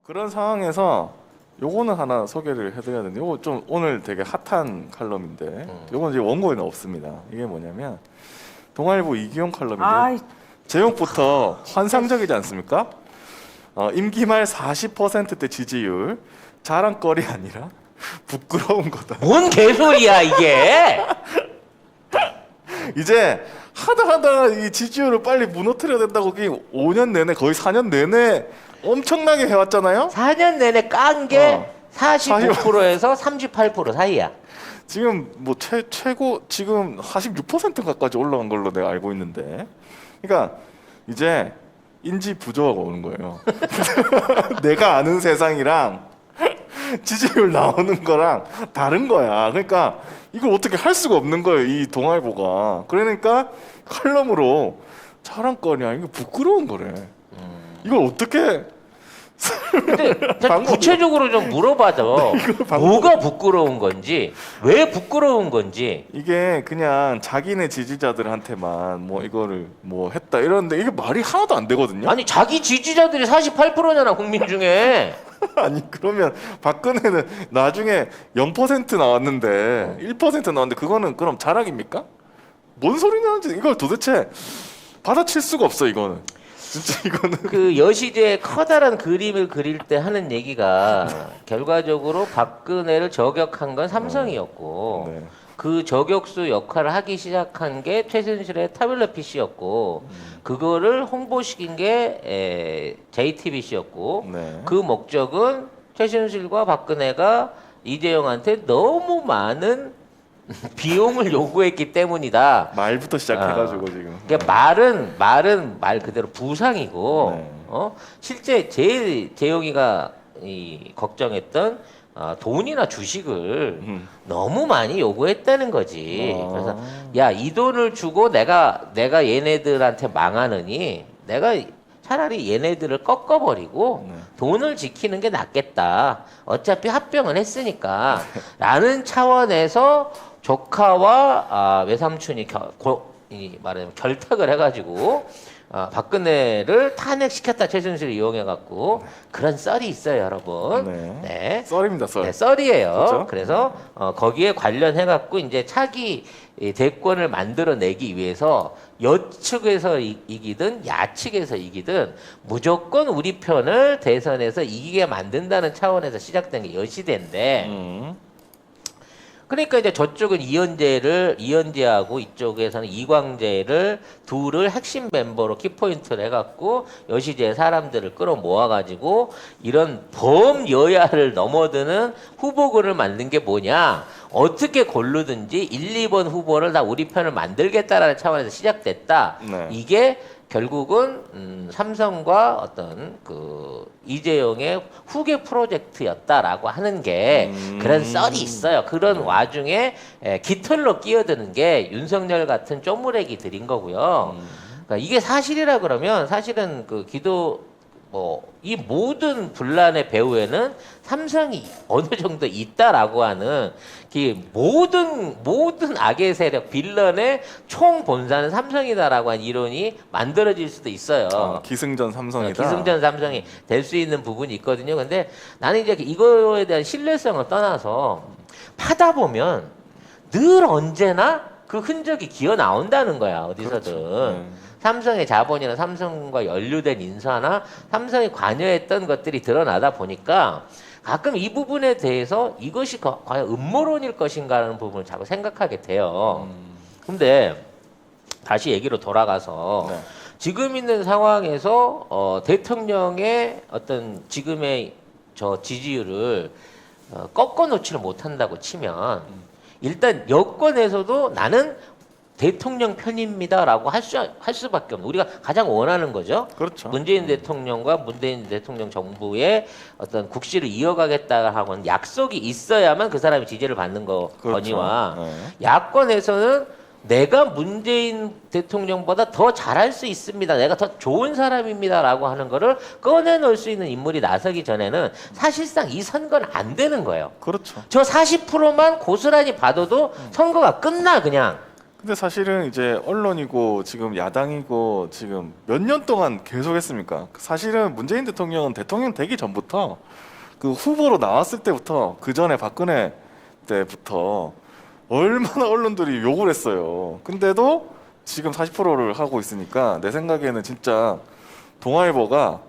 그런 상황에서 요거는 하나 소개를 해드려야 되는데 요거 좀 오늘 되게 핫한 칼럼인데 요건 이제 원고에는 없습니다. 이게 뭐냐면 동아일보 이기용 칼럼인데 아이, 제목부터 환상적이지 않습니까? 임기 말 40%대 지지율 자랑거리 아니라 부끄러운 거다. 뭔 개소리야 이게? 이제 하다가 이 지지율을 빨리 무너뜨려야 된다고 5년 내내 거의 4년 내내 엄청나게 해왔잖아요. 4년 내내 깐 게 어. 45%에서 38% 사이야. 지금 뭐 최고 지금 46%까지 올라간 걸로 내가 알고 있는데, 그러니까 이제 인지 부조화가 오는 거예요. 내가 아는 세상이랑 지지율 나오는 거랑 다른 거야. 그러니까 이걸 어떻게 할 수가 없는 거예요, 이 동아일보가. 그러니까 칼럼으로 자랑거리야, 이거 부끄러운 거래. 이걸 어떻게 근데 구체적으로 좀 물어봐도 뭐가 부끄러운 건지, 왜 부끄러운 건지. 이게 그냥 자기네 지지자들한테만 뭐 이거를 뭐 했다 이러는데 이게 말이 하나도 안 되거든요. 아니 자기 지지자들이 48%잖아 국민 중에. 아니 그러면 박근혜는 나중에 0% 나왔는데 1% 나왔는데 그거는 그럼 자랑입니까? 뭔 소리냐는지 이걸 도대체 받아칠 수가 없어. 이거는 진짜 이거는 그 여시대의 커다란 그림을 그릴 때 하는 얘기가 결과적으로 박근혜를 저격한 건 삼성이었고 네. 그 저격수 역할을 하기 시작한 게 최순실의 타블렛 PC였고 그거를 홍보시킨 게 JTBC였고 네. 그 목적은 최순실과 박근혜가 이재용한테 너무 많은 비용을 요구했기 때문이다. 말부터 시작해가지고 지금 그러니까 말은 말 그대로 부상이고 네. 실제 제일 재용이가 이 걱정했던 돈이나 주식을 너무 많이 요구했다는 거지. 그래서 야, 이 돈을 주고 내가 얘네들한테 망하느니 내가 차라리 얘네들을 꺾어버리고 돈을 지키는 게 낫겠다. 어차피 합병은 했으니까. 라는 차원에서 조카와 외삼촌이 말하자면 결탁을 해가지고 박근혜를 탄핵시켰다. 최순실을 이용해갖고 그런 썰이 있어요, 여러분. 네. 썰입니다, 썰. 네, 썰이에요. 그렇죠? 그래서 거기에 관련해갖고 이제 차기 대권을 만들어내기 위해서 여측에서 이기든 야측에서 이기든 무조건 우리 편을 대선에서 이기게 만든다는 차원에서 시작된 게 여시대인데 그러니까 이제 저쪽은 이현재하고 이쪽에서는 이광재를 둘을 핵심 멤버로 키포인트를 해갖고 여시대 사람들을 끌어모아가지고 이런 범여야를 넘어드는 후보군을 만든 게 뭐냐? 어떻게 고르든지 1, 2번 후보를 다 우리 편을 만들겠다라는 차원에서 시작됐다. 네. 이게 결국은 삼성과 어떤 그 이재용의 후계 프로젝트였다라고 하는 게 그런 썰이 있어요. 그런 와중에 깃털로 끼어드는 게 윤석열 같은 쪼무레기들인 거고요. 그러니까 이게 사실이라 그러면 사실은 그 이 모든 분란의 배후에는 삼성이 어느 정도 있다라고 하는 그 모든 악의 세력 빌런의 총 본사는 삼성이다라고 하는 이론이 만들어질 수도 있어요. 기승전 삼성이다. 기승전 삼성이 될 수 있는 부분이 있거든요. 근데 나는 이제 이거에 대한 신뢰성을 떠나서 파다 보면 늘 언제나 그 흔적이 기어 나온다는 거야, 어디서든. 그렇죠. 삼성의 자본이나 삼성과 연루된 인사나 삼성이 관여했던 것들이 드러나다 보니까 가끔 이 부분에 대해서 이것이 과연 음모론일 것인가라는 부분을 자꾸 생각하게 돼요. 근데 다시 얘기로 돌아가서 네. 지금 있는 상황에서 대통령의 어떤 지금의 저 지지율을 꺾어 놓지를 못한다고 치면 일단 여권에서도 나는 대통령 편입니다라고 할 수밖에 없는 우리가 가장 원하는 거죠. 그렇죠. 문재인 대통령과 문재인 대통령 정부의 어떤 국시를 이어가겠다고 하는 약속이 있어야만 그 사람이 지지를 받는 거니와 네. 야권에서는 내가 문재인 대통령보다 더 잘할 수 있습니다. 내가 더 좋은 사람입니다라고 하는 거를 꺼내놓을 수 있는 인물이 나서기 전에는 사실상 이 선거는 안 되는 거예요. 그렇죠. 저 40%만 고스란히 받아도 선거가 끝나 그냥. 근데 사실은 이제 언론이고 지금 야당이고 지금 몇 년 동안 계속했습니까? 사실은 문재인 대통령은 대통령 되기 전부터 그 후보로 나왔을 때부터 그 전에 박근혜 때부터 얼마나 언론들이 욕을 했어요. 근데도 지금 40%를 하고 있으니까 내 생각에는 진짜 동아일보가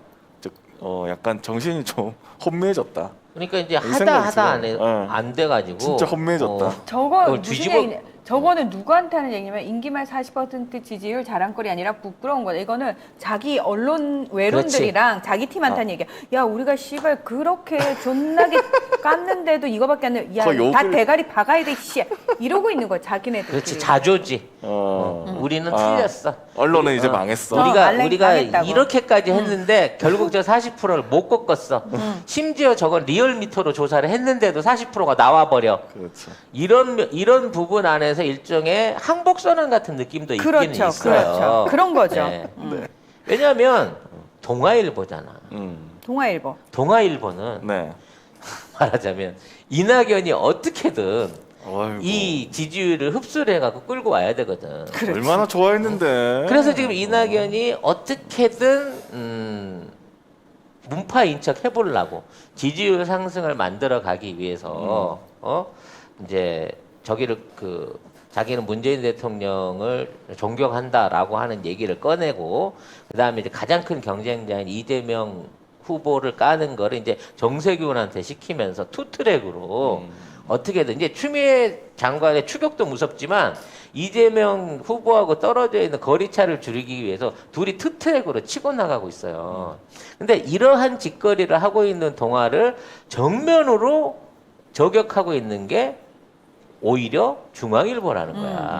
약간 정신이 좀 혼미해졌다. 그러니까 이제 이 하다 생각이 들어요. 안 돼가지고 진짜 혼미해졌다. 저거 그걸 무슨 뒤집어- 얘기냐? 저거는 누구한테 하는 얘기냐면 임기말 40% 지지율 자랑거리 아니라 부끄러운 거다. 이거는 자기 언론 외론들이랑 자기 팀한테 하는 얘기야. 야 우리가 씨발 그렇게 존나게 깠는데도 이거밖에 안 돼. 그거 야다 욕을- 대가리 박아야 돼 씨. 이러고 있는 거야 자기네들. 그렇지 자조지. 우리는 틀렸어. 언론은 이제 망했어. 우리가 우리가 망했다고. 이렇게까지 했는데 결국 저 40%를 못 꺾었어. 심지어 저건 리얼미터로 조사를 했는데도 40%가 나와 버려. 그렇죠. 이런 부분 안에서 일종의 항복선언 같은 느낌도 있기는 그렇죠, 있어요. 그렇죠. 그런 거죠. 네. 네. 왜냐하면 동아일보잖아. 동아일보. 동아일보는 네. 말하자면 이낙연이 어떻게든 어이구. 이 지지율을 흡수를 해갖고 끌고 와야 되거든. 그렇지. 얼마나 좋아했는데. 그래서 지금 이낙연이 어떻게든 문파 인척 해보려고 지지율 상승을 만들어 가기 위해서 이제 저기를 자기는 문재인 대통령을 존경한다라고 하는 얘기를 꺼내고 그다음에 이제 가장 큰 경쟁자인 이재명 후보를 까는 거를 이제 정세균한테 시키면서 투트랙으로 어떻게든 이제 추미애 장관의 추격도 무섭지만 이재명 후보하고 떨어져 있는 거리차를 줄이기 위해서 둘이 투트랙으로 치고 나가고 있어요. 근데 이러한 짓거리를 하고 있는 동아를 정면으로 저격하고 있는 게 오히려 중앙일보라는 거야.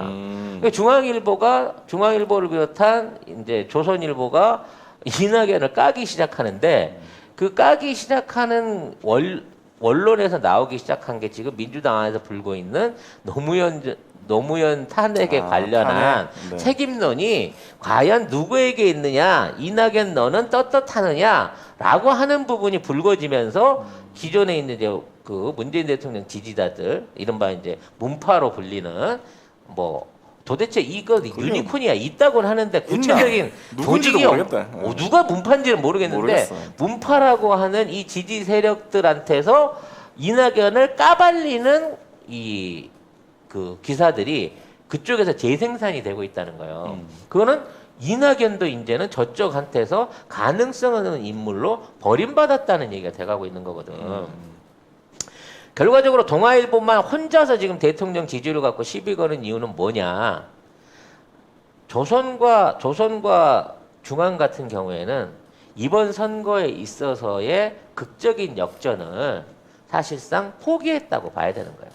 그러니까 중앙일보를 비롯한 이제 조선일보가 이낙연을 까기 시작하는데 그 까기 시작하는 원론에서 나오기 시작한 게 지금 민주당 안에서 불고 있는 노무현 탄핵에 관련한 탄핵? 네. 책임론이 과연 누구에게 있느냐, 이낙연 너는 떳떳하느냐라고 하는 부분이 불거지면서 기존에 있는 이제 그 문재인 대통령 지지자들, 이른바 이제 문파로 불리는 도대체 이거 유니콘이야 있다고는 하는데 구체적인 누군지도 조직이 모르겠다. 누가 문파인지는 모르겠는데 모르겠어. 문파라고 하는 이 지지 세력들한테서 이낙연을 까발리는 그 기사들이 그쪽에서 재생산이 되고 있다는 거예요. 그거는 이낙연도 이제는 저쪽한테서 가능성 있는 인물로 버림받았다는 얘기가 돼가고 있는 거거든. 결과적으로 동아일보만 혼자서 지금 대통령 지지율을 갖고 시비 거는 이유는 뭐냐? 조선과 중앙 같은 경우에는 이번 선거에 있어서의 극적인 역전을 사실상 포기했다고 봐야 되는 거예요.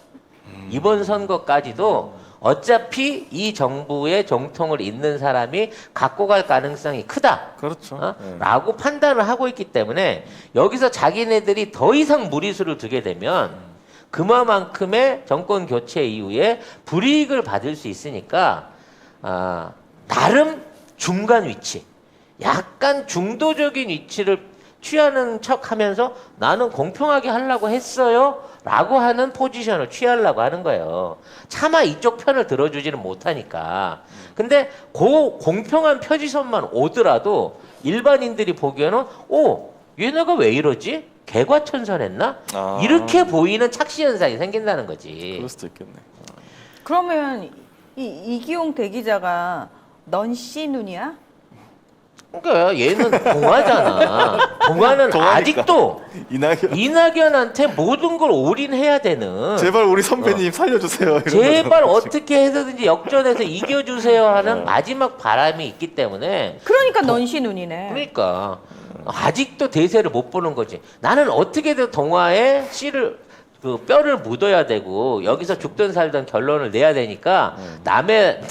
이번 선거까지도 어차피 이 정부의 정통을 잇는 사람이 갖고 갈 가능성이 크다. 그렇죠. 네. 라고 판단을 하고 있기 때문에 여기서 자기네들이 더 이상 무리수를 두게 되면 그만큼의 정권 교체 이후에 불이익을 받을 수 있으니까 나름 중간 위치, 약간 중도적인 위치를 취하는 척하면서 나는 공평하게 하려고 했어요 라고 하는 포지션을 취하려고 하는 거예요. 차마 이쪽 편을 들어주지는 못하니까. 근데 그 공평한 표지선만 오더라도 일반인들이 보기에는 얘네가 왜 이러지? 개과천선했나? 이렇게 보이는 착시 현상이 생긴다는 거지. 그럴 수도 있겠네. 그러면 이기용 대기자가 넌 씨 눈이야? 그러니까 얘는 동아잖아. 동아는 동아니까. 아직도 이낙연한테 모든 걸 올인해야 되는. 제발 우리 선배님 살려주세요. 이런 제발 거잖아, 어떻게 해서든지 역전해서 이겨주세요 하는 마지막 바람이 있기 때문에. 그러니까 넌 씨 눈이네. 그러니까 아직도 대세를 못 보는 거지. 나는 어떻게든 동아에 뼈를 묻어야 되고 여기서 죽든 살든 결론을 내야 되니까 남의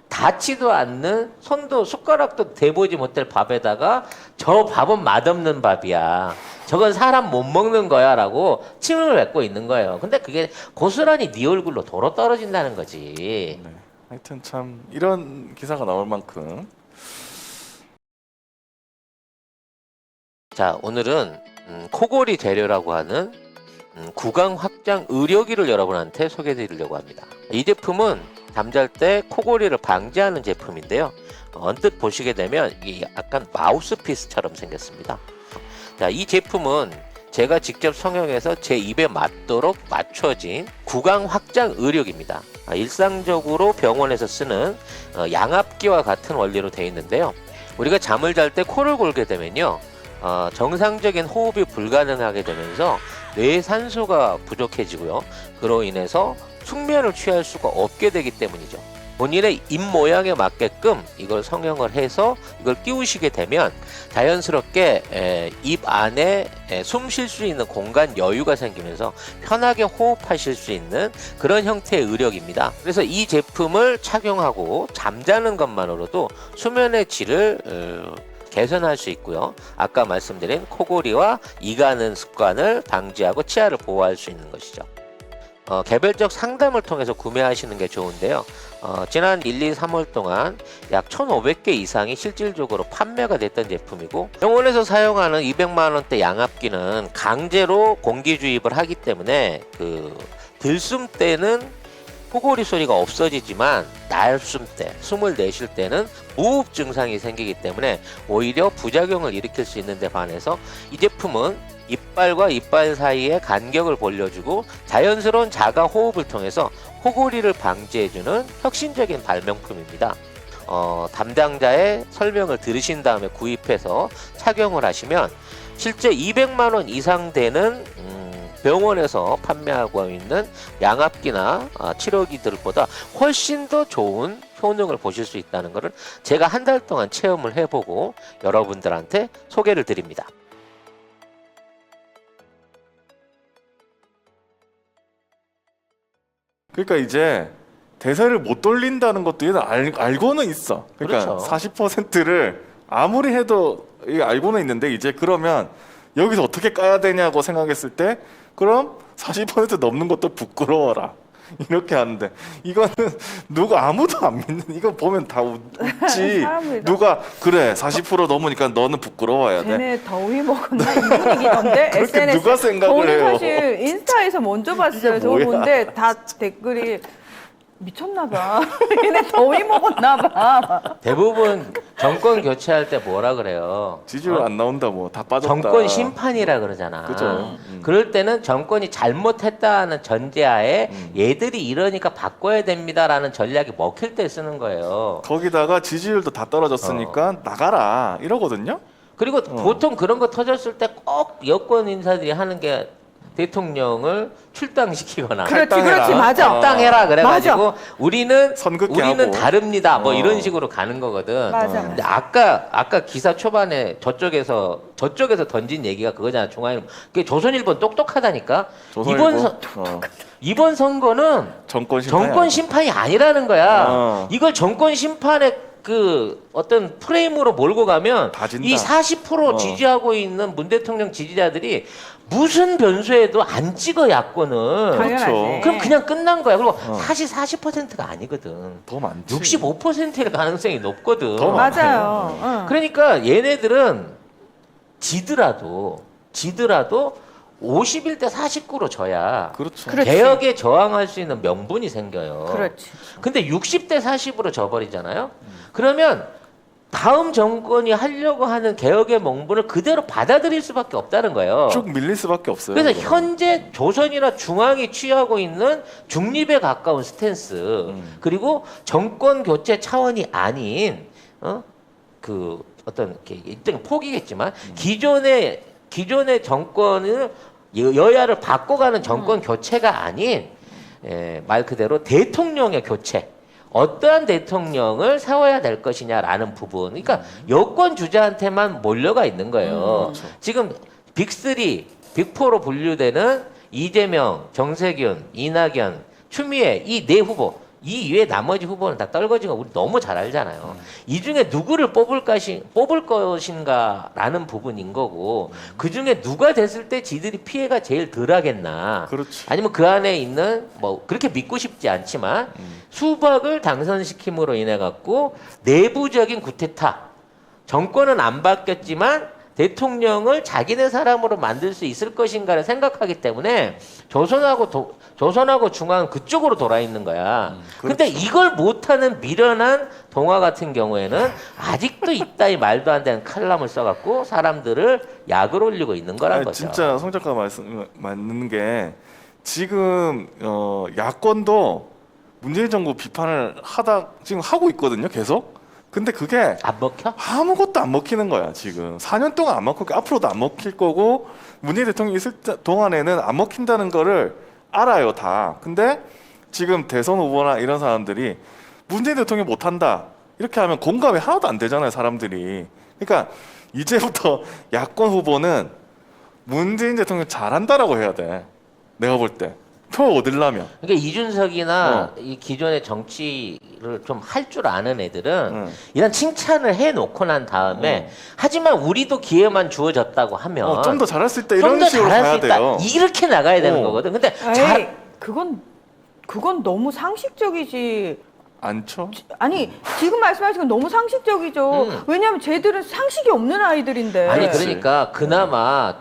닿지도 않는 손도 숟가락도 대보지 못할 밥에다가 저 밥은 맛없는 밥이야. 저건 사람 못 먹는 거야 라고 침을 뱉고 있는 거예요. 근데 그게 고스란히 네 얼굴로 도로 떨어진다는 거지. 네. 하여튼 참 이런 기사가 나올 만큼 자, 오늘은 코골이 재료라고 하는 구강 확장 의료기를 여러분한테 소개해드리려고 합니다. 이 제품은 잠잘 때 코골이를 방지하는 제품인데요. 언뜻 보시게 되면 이게 약간 마우스피스처럼 생겼습니다. 자, 이 제품은 제가 직접 성형해서 제 입에 맞도록 맞춰진 구강 확장 의료기입니다. 일상적으로 병원에서 쓰는 양압기와 같은 원리로 되어 있는데요. 우리가 잠을 잘 때 코를 골게 되면요, 정상적인 호흡이 불가능하게 되면서 뇌의 산소가 부족해지고요. 그로 인해서 숙면을 취할 수가 없게 되기 때문이죠. 본인의 입 모양에 맞게끔 이걸 성형을 해서 이걸 끼우시게 되면 자연스럽게 입 안에 숨 쉴 수 있는 공간 여유가 생기면서 편하게 호흡하실 수 있는 그런 형태의 의력입니다. 그래서 이 제품을 착용하고 잠자는 것만으로도 수면의 질을 개선할 수 있고요. 아까 말씀드린 코골이와 이가는 습관을 방지하고 치아를 보호할 수 있는 것이죠. 개별적 상담을 통해서 구매하시는 게 좋은데요. 지난 1, 2, 3월 동안 약 1,500개 이상이 실질적으로 판매가 됐던 제품이고, 병원에서 사용하는 200만 원대 양압기는 강제로 공기 주입을 하기 때문에 들숨 때는 코골이 소리가 없어지지만 날숨 때, 숨을 내쉴 때는 무호흡 증상이 생기기 때문에 오히려 부작용을 일으킬 수 있는 데 반해서 이 제품은 이빨과 이빨 사이의 간격을 벌려주고 자연스러운 자가 호흡을 통해서 코골이를 방지해주는 혁신적인 발명품입니다. 담당자의 설명을 들으신 다음에 구입해서 착용을 하시면 실제 200만 원 이상 되는 병원에서 판매하고 있는 양압기나 치료기들보다 훨씬 더 좋은 효능을 보실 수 있다는 것을 제가 한 달 동안 체험을 해보고 여러분들한테 소개를 드립니다. 그러니까 이제 대세를 못 돌린다는 것도 얘는 알고는 있어. 그러니까 그렇죠. 40%를 아무리 해도 이게 알고는 있는데, 이제 그러면 여기서 어떻게 까야 되냐고 생각했을 때, 그럼 40% 넘는 것도 부끄러워라. 이렇게 하는데, 이거는 누가 아무도 안 믿는, 이거 보면 다 웃지. 사람을 누가 그래 40% 넘으니까 너는 부끄러워야 돼. 쟤네 더위 먹었나 이 분위기던데. 그렇게 SNS. 누가 생각을 저는 해요? 사실 인스타에서 먼저 봤어요. 이게 저거 뭐야? 본데 다 댓글이 미쳤나봐. 얘네 더위 먹었나봐. 대부분 정권 교체할 때 뭐라 그래요? 지지율 안 나온다, 뭐 다 빠졌다. 정권 심판이라 그러잖아. 그죠. 그럴 때는 정권이 잘못했다는 전제하에 얘들이 이러니까 바꿔야 됩니다라는 전략이 먹힐 때 쓰는 거예요. 거기다가 지지율도 다 떨어졌으니까 나가라 이러거든요. 그리고 보통 그런 거 터졌을 때 꼭 여권 인사들이 하는 게 대통령을 출당시키거나 그렇지, 탈당해라. 그렇지, 맞아. 탈당해라 그래가지고 우리는 선긋게 우리는 하고. 다릅니다. 뭐 이런 식으로 가는 거거든. 맞아. 근데 아까 기사 초반에 저쪽에서 던진 얘기가 그거잖아. 중앙일보. 그게 조선일보 똑똑하다니까. 조선일보? 이번 선거는 정권 심판이 아니라는 거야. 어. 이걸 정권 심판의 그 어떤 프레임으로 몰고 가면 다 진다. 이 40% 어. 지지하고 있는 문 대통령 지지자들이 무슨 변수에도 안 찍어 야권을. 당연하지. 그렇죠. 그럼 그냥 끝난 거야. 그리고 사실 40%가 아니거든. 더 많지. 65%일 가능성이 높거든. 더 맞아요. 응. 그러니까 얘네들은 지더라도 51대 49로 져야 그렇죠. 그렇지. 개혁에 저항할 수 있는 명분이 생겨요. 그렇지. 근데 60대 40으로 져버리잖아요. 그러면 다음 정권이 하려고 하는 개혁의 명분을 그대로 받아들일 수밖에 없다는 거예요. 쭉 밀릴 수밖에 없어요. 그래서 이거는. 현재 조선이나 중앙이 취하고 있는 중립에 가까운 스탠스, 그리고 정권 교체 차원이 아닌 그 어떤 일종의 포기겠지만 기존의 정권을 여야를 바꿔가는 정권 교체가 아닌 말 그대로 대통령의 교체. 어떠한 대통령을 세워야 될 것이냐라는 부분. 그러니까 여권 주자한테만 몰려가 있는 거예요. 그렇죠. 지금 빅3, 빅4로 분류되는 이재명, 정세균, 이낙연, 추미애 이 네 후보. 이 이외에 나머지 후보는 다 떨거진 거 우리 너무 잘 알잖아요. 이 중에 누구를 뽑을 것인가라는 부분인 거고, 그 중에 누가 됐을 때 지들이 피해가 제일 덜하겠나. 그렇지. 아니면 그 안에 있는 뭐 그렇게 믿고 싶지 않지만 수박을 당선시킴으로 인해 갖고 내부적인 구태타. 정권은 안 바뀌었지만 대통령을 자기네 사람으로 만들 수 있을 것인가를 생각하기 때문에 조선하고 중앙은 그쪽으로 돌아 있는 거야. 근데 이걸 못하는 미련한 동아 같은 경우에는 아직도 있다 이 말도 안 되는 칼럼을 써갖고 사람들을 약을 올리고 있는 거란 아니, 거죠. 진짜 송 작가 말씀 맞는 게 지금 야권도 문재인 정부 비판을 지금 하고 있거든요, 계속. 근데 그게 안 먹혀? 아무것도 안 먹히는 거야 지금. 4년 동안 안 먹히고 앞으로도 안 먹힐 거고 문재인 대통령이 있을 동안에는 안 먹힌다는 거를 알아요 다. 근데 지금 대선 후보나 이런 사람들이 문재인 대통령 못한다 이렇게 하면 공감이 하나도 안 되잖아요 사람들이. 그러니까 이제부터 야권 후보는 문재인 대통령 잘한다라고 해야 돼. 내가 볼 때 표 얻으려면. 그러니까 이준석이나 이 기존의 정치를 좀 할 줄 아는 애들은 응. 이런 칭찬을 해놓고 난 다음에 하지만 우리도 기회만 주어졌다고 하면 좀 더 잘할 수 있다 좀 이런 더 식으로 잘할 가야 수 있다 돼요. 이렇게 나가야 되는 거거든. 근데 에이, 그건 너무 상식적이지. 않죠? 아니 지금 말씀하신 건 너무 상식적이죠. 왜냐하면 쟤들은 상식이 없는 아이들인데. 아니 그렇지. 그러니까 그나마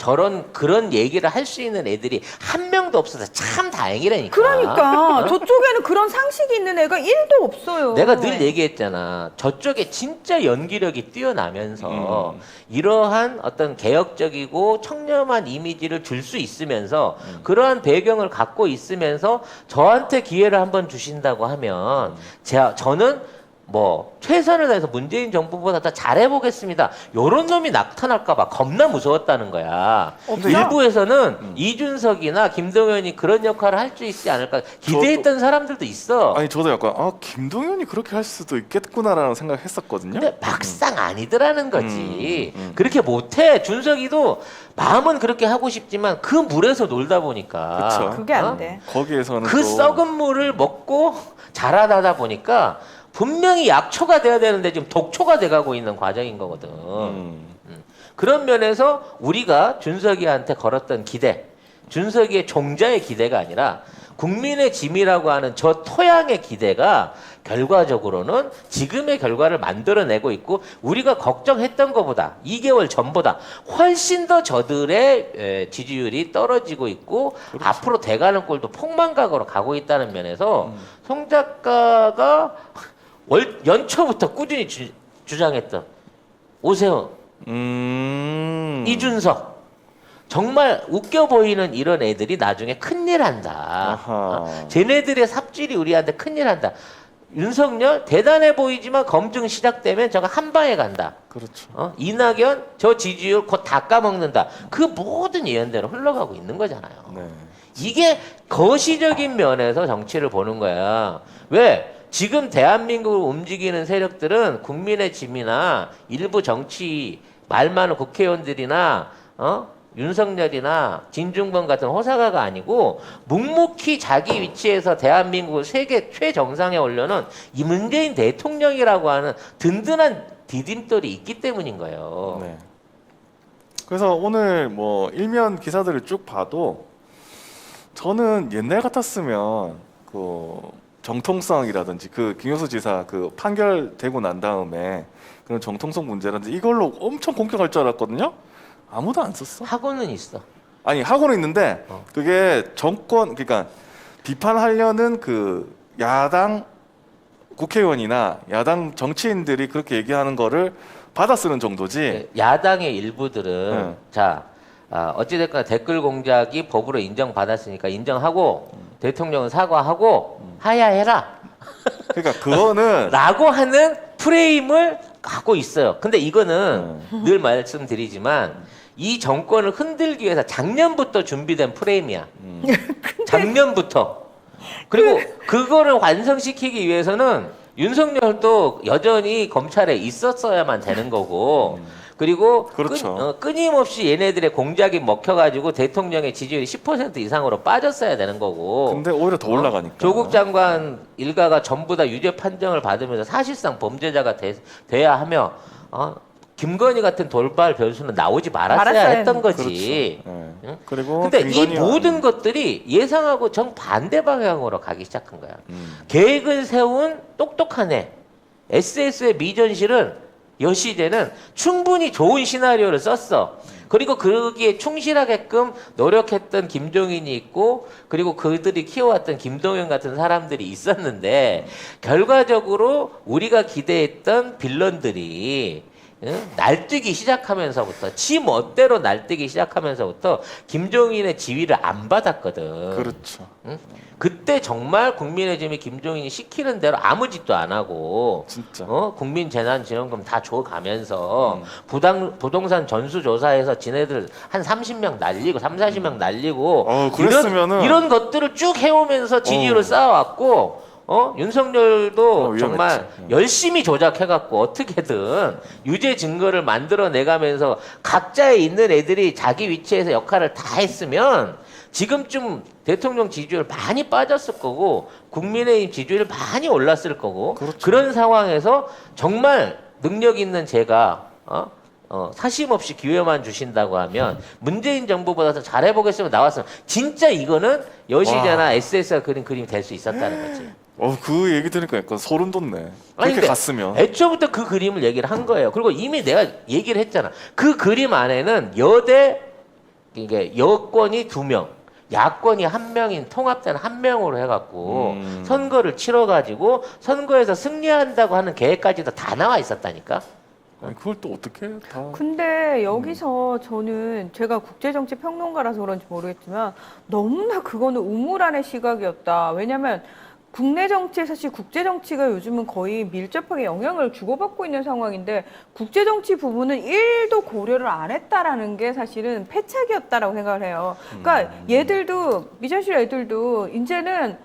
그런 얘기를 할 수 있는 애들이 한 명도 없어서 참 다행이라니까. 그러니까 저쪽에는 그런 상식이 있는 애가 1도 없어요. 내가 늘 얘기했잖아. 저쪽에 진짜 연기력이 뛰어나면서 이러한 어떤 개혁적이고 청렴한 이미지를 줄 수 있으면서 그러한 배경을 갖고 있으면서 저한테 기회를 한번 주신다고 하면 저는 뭐 최선을 다해서 문재인 정부보다 더 잘해보겠습니다. 요런 놈이 나타날까봐 겁나 무서웠다는 거야. 없어? 일부에서는 이준석이나 김동연이 그런 역할을 할 수 있지 않을까 기대했던 사람들도 있어. 아니 저도 약간 김동연이 그렇게 할 수도 있겠구나라는 생각했었거든요. 근데 막상 아니더라는 거지. 그렇게 못해. 준석이도 마음은 그렇게 하고 싶지만 그 물에서 놀다 보니까 그쵸. 그게 안 돼. 거기에서는 그 또 썩은 물을 먹고 자라나다 보니까 분명히 약초가 돼야 되는데 지금 독초가 돼가고 있는 과정인 거거든. 그런 면에서 우리가 준석이한테 걸었던 기대, 준석이의 종자의 기대가 아니라 국민의 짐이라고 하는 저 토양의 기대가 결과적으로는 지금의 결과를 만들어내고 있고 우리가 걱정했던 것보다 2개월 전보다 훨씬 더 저들의 지지율이 떨어지고 있고 앞으로 돼가는 꼴도 폭망각으로 가고 있다는 면에서 송 작가가 연초부터 꾸준히 주장했던 오세훈, 이준석 정말 웃겨 보이는 이런 애들이 나중에 큰일 한다. 아하. 쟤네들의 삽질이 우리한테 큰일 한다. 윤석열 대단해 보이지만 검증 시작되면 저거 한 방에 간다. 그렇죠. 이낙연 저 지지율 곧 다 까먹는다. 그 모든 예언대로 흘러가고 있는 거잖아요. 네. 이게 거시적인 면에서 정치를 보는 거야. 왜? 지금 대한민국을 움직이는 세력들은 국민의 짐이나 일부 정치 말 많은 국회의원들이나 윤석열이나 진중권 같은 호사가가 아니고 묵묵히 자기 위치에서 대한민국을 세계 최정상에 올려놓은 이 문재인 대통령이라고 하는 든든한 디딤돌이 있기 때문인 거예요. 네. 그래서 오늘 뭐 일면 기사들을 쭉 봐도 저는 옛날 같았으면 그 정통성이라든지 그 김효수 지사 그 판결되고 난 다음에 그런 정통성 문제라든지 이걸로 엄청 공격할 줄 알았거든요. 아무도 안 썼어. 하고는 있어. 아니 하고는 있는데 그게 정권 그러니까 비판하려는 그 야당 국회의원이나 야당 정치인들이 그렇게 얘기하는 거를 받아 쓰는 정도지. 야당의 일부들은 네. 자 어찌됐거나 댓글 공작이 법으로 인정받았으니까 인정하고 대통령은 사과하고 하야해라 그러니까 그거는 라고 하는 프레임을 갖고 있어요. 근데 이거는 늘 말씀드리지만 이 정권을 흔들기 위해서 작년부터 준비된 프레임이야. 작년부터. 그리고 그거를 완성시키기 위해서는 윤석열도 여전히 검찰에 있었어야만 되는 거고 그리고 그렇죠. 끊임없이 얘네들의 공작이 먹혀가지고 대통령의 지지율이 10% 이상으로 빠졌어야 되는 거고 근데 오히려 더 올라가니까. 조국 장관 일가가 전부 다 유죄 판정을 받으면서 사실상 범죄자가 돼야 하며 김건희 같은 돌발 변수는 나오지 말았어야 했던 거지. 그렇죠. 네. 응? 그리고 근데 이 김건희와- 모든 것들이 예상하고 정반대 방향으로 가기 시작한 거야. 계획을 세운 똑똑한 애. SS의 미전실은 여시대는 충분히 좋은 시나리오를 썼어. 그리고 거기에 충실하게끔 노력했던 김종인이 있고 그리고 그들이 키워왔던 김동연 같은 사람들이 있었는데 결과적으로 우리가 기대했던 빌런들이 날뛰기 시작하면서부터 지 멋대로 날뛰기 시작하면서부터 김종인의 지위를 안 받았거든. 그렇죠. 응? 그때 정말 국민의힘이 김종인이 시키는 대로 아무 짓도 안 하고 진짜. 국민재난지원금 다 줘가면서 부동산 전수조사에서 지네들 한 30명 날리고 40명 날리고 그랬으면은 이런 것들을 쭉 해오면서 지지율을 쌓아왔고 윤석열도 정말 열심히 조작해갖고 어떻게든 유죄 증거를 만들어내가면서 각자에 있는 애들이 자기 위치에서 역할을 다 했으면 지금쯤 대통령 지지율 많이 빠졌을 거고 국민의힘 지지율 많이 올랐을 거고 그렇죠. 그런 상황에서 정말 능력 있는 제가 사심 없이 기회만 주신다고 하면 문재인 정부보다 더 잘해보겠으면 나왔으면 진짜 이거는 여시자나 SS가 그린 그림이 될 수 있었다는 거지. 그 얘기 들으니까 약간 소름 돋네. 아니, 그렇게 근데 갔으면. 애초부터 그 그림을 얘기를 한 거예요. 그리고 이미 내가 얘기를 했잖아. 그 그림 안에는 이게 여권이 2명, 야권이 1명인 통합된 1명으로 해갖고 선거를 치러가지고 선거에서 승리한다고 하는 계획까지도 다 나와 있었다니까. 아니, 그걸 또 어떻게 다. 근데 여기서 저는 제가 국제정치 평론가라서 그런지 모르겠지만 너무나 그거는 우물안의 시각이었다. 왜냐하면 국내 정치에 사실 국제 정치가 요즘은 거의 밀접하게 영향을 주고받고 있는 상황인데 국제 정치 부분은 1도 고려를 안 했다라는 게 사실은 패착이었다라고 생각을 해요. 그러니까 얘들도 미전실 애들도 이제는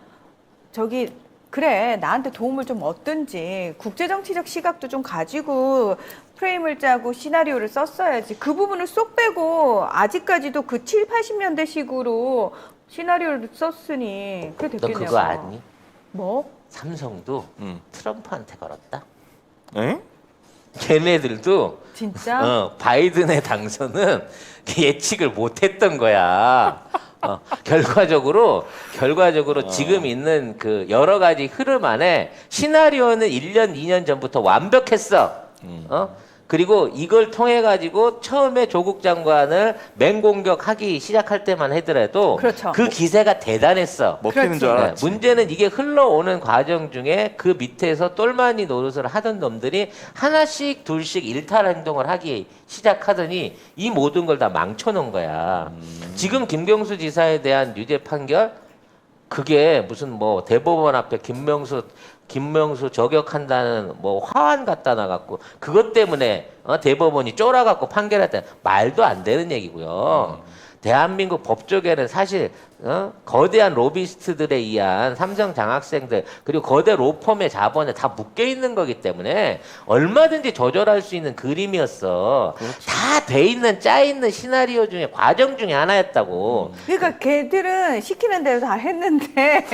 저기 그래 나한테 도움을 좀 얻든지 국제 정치적 시각도 좀 가지고 프레임을 짜고 시나리오를 썼어야지. 그 부분을 쏙 빼고 아직까지도 그 7, 80년대 식으로 시나리오를 썼으니 그게 너 됐겠냐고. 그거 아니? 뭐? 삼성도 트럼프한테 걸었다. 에? 걔네들도 진짜? 바이든의 당선은 예측을 못했던 거야. 결과적으로 지금 있는 그 여러 가지 흐름 안에 시나리오는 1년, 2년 전부터 완벽했어. 그리고 이걸 통해 가지고 처음에 조국 장관을 맹공격하기 시작할 때만 하더라도 그렇죠. 그 기세가 대단했어. 먹히는 줄 그렇지. 알았지. 문제는 이게 흘러오는 과정 중에 그 밑에서 똘마니 노릇을 하던 놈들이 하나씩 둘씩 일탈 행동을 하기 시작하더니 이 모든 걸 다 망쳐놓은 거야. 지금 김경수 지사에 대한 유죄 판결 그게 무슨 뭐 대법원 앞에 김명수 저격한다는 뭐 화환 갖다 놔갖고 그것 때문에 대법원이 쫄아갖고 판결했다 말도 안 되는 얘기고요. 대한민국 법조계는 사실 거대한 로비스트들에 의한 삼성 장학생들 그리고 거대 로펌의 자본에 다 묶여 있는 거기 때문에 얼마든지 조절할 수 있는 그림이었어. 다 돼 있는 짜 있는 시나리오 중에 과정 중에 하나였다고. 그러니까 걔들은 시키는 대로 다 했는데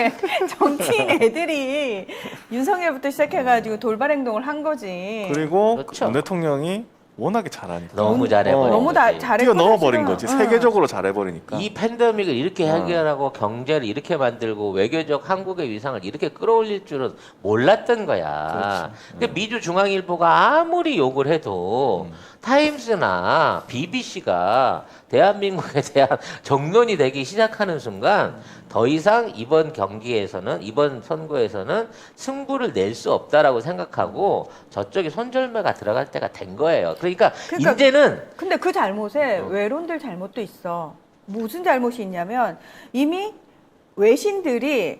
정치인 애들이 윤석열부터 시작해가지고 돌발 행동을 한 거지. 그리고 그렇죠. 윤 대통령이 워낙에 잘하니까. 너무 잘해버린 너무 다 거지. 잘했고 뛰어넘어버린 사실은. 거지. 세계적으로 잘해버리니까. 이 팬데믹을 이렇게 해결하고 경제를 이렇게 만들고 외교적 한국의 위상을 이렇게 끌어올릴 줄은 몰랐던 거야. 근데 미주 중앙일보가 아무리 욕을 해도 타임스나 BBC가 대한민국에 대한 정론이 되기 시작하는 순간 더 이상 이번 경기에서는 이번 선거에서는 승부를 낼 수 없다라고 생각하고 저쪽에 손절매가 들어갈 때가 된 거예요. 그러니까 이제는 근데 그 잘못에 외론들 잘못도 있어. 무슨 잘못이 있냐면 이미 외신들이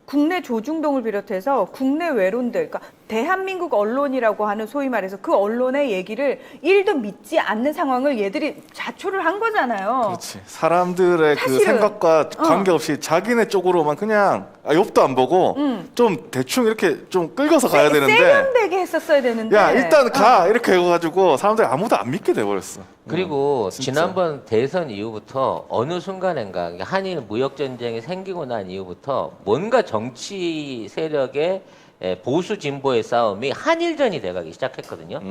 국내 조중동을 비롯해서 국내 외론들, 그러니까 대한민국 언론이라고 하는 소위 말해서 그 언론의 얘기를 1도 믿지 않는 상황을 얘들이 자초를 한 거잖아요. 그렇지. 사람들의 그 사실은, 생각과 관계없이 자기네 쪽으로만 그냥 옆도 안 보고 좀 대충 이렇게 좀 끌고서 가야 되는데 세련되게 했었어야 되는데. 야 일단 가 이렇게 해가지고 사람들이 아무도 안 믿게 돼버렸어. 그리고 진짜. 지난번 대선 이후부터 어느 순간인가 한일 무역 전쟁이 생기고 난 이후부터 뭔가 정치 세력의 보수 진보의 싸움이 한일전이 돼가기 시작했거든요.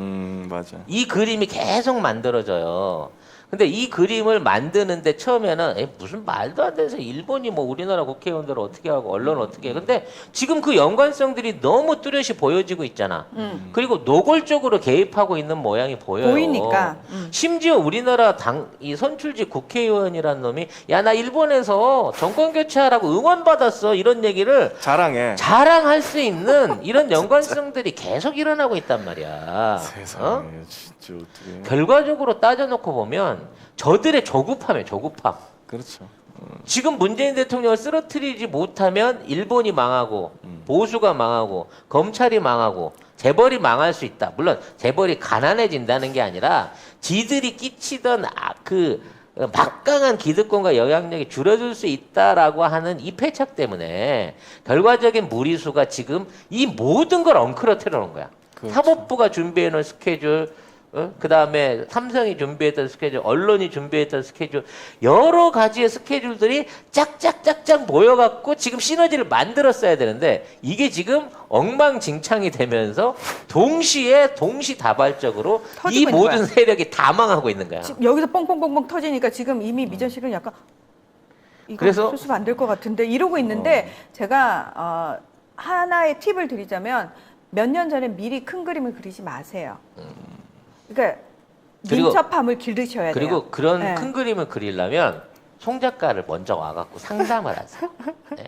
맞아. 이 그림이 계속 만들어져요. 근데 이 그림을 만드는데 처음에는 에이, 무슨 말도 안 돼서 일본이 뭐 우리나라 국회의원들을 어떻게 하고 언론 어떻게 해. 근데 지금 그 연관성들이 너무 뚜렷이 보여지고 있잖아. 그리고 노골적으로 개입하고 있는 모양이 보여요. 보이니까. 심지어 우리나라 이 선출직 국회의원이라는 놈이 야 나 일본에서 정권 교체하라고 응원받았어 이런 얘기를 자랑해. 자랑할 수 있는 이런 연관성들이 계속 일어나고 있단 말이야. 세상에 진짜 어떻게? 결과적으로 따져놓고 보면 저들의 조급함이에요. 조급함. 그렇죠. 지금 문재인 대통령을 쓰러뜨리지 못하면 일본이 망하고 보수가 망하고 검찰이 망하고 재벌이 망할 수 있다. 물론 재벌이 가난해진다는 게 아니라 지들이 끼치던 그 막강한 기득권과 영향력이 줄어들 수 있다라고 하는 이 패착 때문에 결과적인 무리수가 지금 이 모든 걸 엉클어뜨려 놓은 거야. 그렇죠. 사법부가 준비해 놓은 스케줄, 그 다음에 삼성이 준비했던 스케줄, 언론이 준비했던 스케줄, 여러 가지의 스케줄들이 짝짝짝짝 모여갖고 지금 시너지를 만들었어야 되는데 이게 지금 엉망진창이 되면서 동시다발적으로 이 터지고 있는 모든 거야. 세력이 다 망하고 있는 거야. 지금 여기서 뻥뻥뻥뻥 터지니까 지금 이미 미전실은 약간 이거 그래서- 쓰시면 안 될 것 같은데 이러고 있는데 제가 하나의 팁을 드리자면 몇 년 전에 미리 큰 그림을 그리지 마세요. 그러니까 그리고- 민첩함을 기르셔야 돼요. 그리고 그런 네. 큰 그림을 그리려면 송 작가를 먼저 와갖고 상담을 하세요. 네.